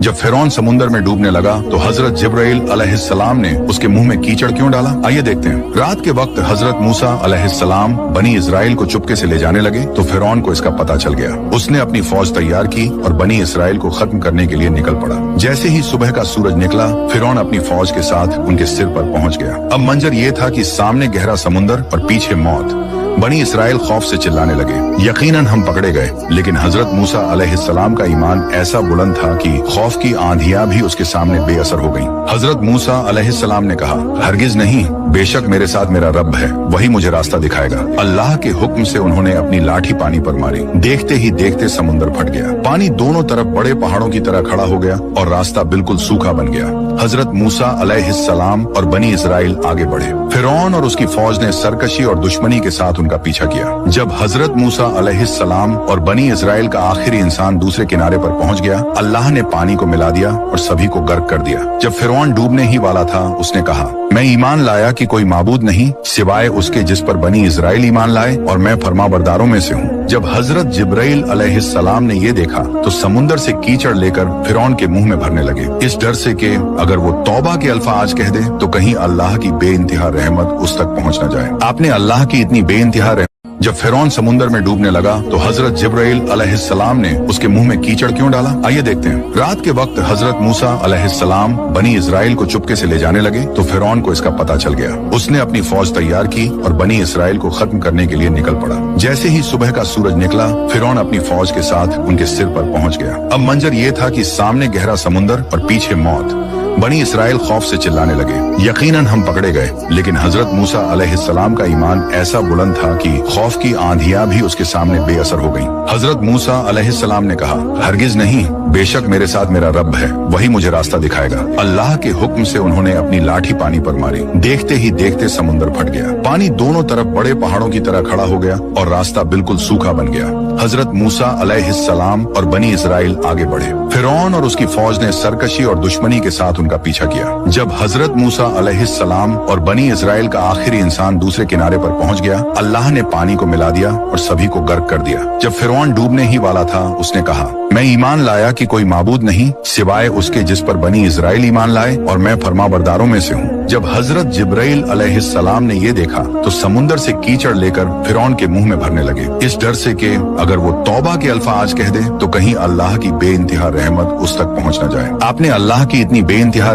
जब फिरौन समुंदर में डूबने लगा तो हजरत जिब्राइल अलैहिस्सलाम ने उसके मुंह में कीचड़ क्यों डाला? आइए देखते हैं। रात के वक्त हजरत मूसा अलैहिस्सलाम बनी इजराइल को चुपके से ले जाने लगे तो फिरौन को इसका पता चल गया। उसने अपनी फौज तैयार की और बनी इजराइल को खत्म करने के लिए निकल पड़ा। जैसे ही सुबह का सूरज निकला, फिरौन अपनी फौज के साथ उनके सिर पर पहुंच गया। अब मंजर ये था कि सामने गहरा समुंदर और पीछे मौत। बनी इसराइल खौफ से चिल्लाने लगे, यकीनन हम पकड़े गए। लेकिन हजरत मूसा अलैहिस्सलाम का ईमान ऐसा बुलंद था कि खौफ की आंधियां भी उसके सामने बेअसर हो गईं। हजरत मूसा अलैहिस्सलाम ने कहा, हरगिज नहीं, बेशक मेरे साथ मेरा रब है, वही मुझे रास्ता दिखाएगा। अल्लाह के हुक्म से उन्होंने अपनी लाठी पानी पर मारी। देखते ही देखते समुंदर फट गया। पानी दोनों तरफ बड़े पहाड़ों की तरह खड़ा हो गया और रास्ता बिल्कुल सूखा बन गया। हजरत मूसा अलैहिस्सलाम और बनी इसराइल आगे बढ़े। फिरौन और उसकी फौज ने सरकशी और दुश्मनी के साथ उनका पीछा किया। जब हजरत मूसा अलैहिस्सलाम और बनी इसराइल का आखिरी इंसान दूसरे किनारे पर पहुंच गया, अल्लाह ने पानी को मिला दिया और सभी को गर्क कर दिया। जब फिरौन डूबने ही वाला था, उसने कहा, मैं ईमान लाया कि कोई माबूद नहीं सिवाय उसके जिस पर बनी इसराइल ईमान लाए और मैं फरमाबरदारों में से हूँ। जब हजरत जिब्राइल अलैहिस्सलाम ने ये देखा तो समुंदर से कीचड़ लेकर फिरौन के मुंह में भरने लगे, इस डर से कि अगर वो तौबा के अल्फाज कह दे तो कहीं अल्लाह की बेइंतहा रहमत उस तक पहुंच न जाए। आपने अल्लाह की इतनी बेइंतहा जब फिरौन समुंदर में डूबने लगा तो हजरत जिब्राइल अलैहिस्सलाम ने उसके मुंह में कीचड़ क्यों डाला? आइए देखते हैं। रात के वक्त हजरत मूसा अलैहिस्सलाम बनी इजराइल को चुपके से ले जाने लगे तो फिरौन को इसका पता चल गया। उसने अपनी फौज तैयार की और बनी इसराइल को खत्म करने के लिए निकल पड़ा। जैसे ही सुबह का सूरज निकला, फिरौन अपनी फौज के साथ उनके सिर पर पहुंच गया। अब मंजर ये था कि सामने गहरा समुंदर और पीछे मौत। बनी इसराइल खौफ से चिल्लाने लगे, यकीनन हम पकड़े गए। लेकिन हजरत मूसा अलैहिस्सलाम का ईमान ऐसा बुलंद था कि खौफ की आंधियां भी उसके सामने बेअसर हो गईं। हजरत मूसा अलैहिस्सलाम ने कहा, हरगिज नहीं, बेशक मेरे साथ मेरा रब है, वही मुझे रास्ता दिखाएगा। अल्लाह के हुक्म से उन्होंने अपनी लाठी पानी पर मारी। देखते ही देखते समुंदर फट गया। पानी दोनों तरफ बड़े पहाड़ों की तरह खड़ा हो गया और रास्ता बिल्कुल सूखा बन गया। हजरत मूसा अलैहिस्सलाम और बनी इसराइल आगे बढ़े। फिरौन और उसकी फौज ने सरकशी और दुश्मनी के साथ उनका पीछा किया। जब हजरत मूसा अलैहिस्सलाम और बनी इसराइल का आखिरी इंसान दूसरे किनारे पर पहुंच गया, अल्लाह ने पानी को मिला दिया और सभी को गर्क कर दिया। जब फिरौन डूबने ही वाला था, उसने कहा, मैं ईमान लाया कि कोई माबूद नहीं सिवाय उसके जिस पर बनी इसराइल ईमान लाए और मैं फरमाबरदारों में से हूँ। जब हजरत जिब्राइल अलैहिस्सलाम ने ये देखा तो समुंदर से कीचड़ लेकर फिरौन के मुंह में भरने लगे, इस डर से कि अगर वो तौबा के अल्फाज कह दे तो कहीं अल्लाह की बेइंतहा रहमत उस तक पहुंच न जाए। आपने अल्लाह की इतनी बेइंतहा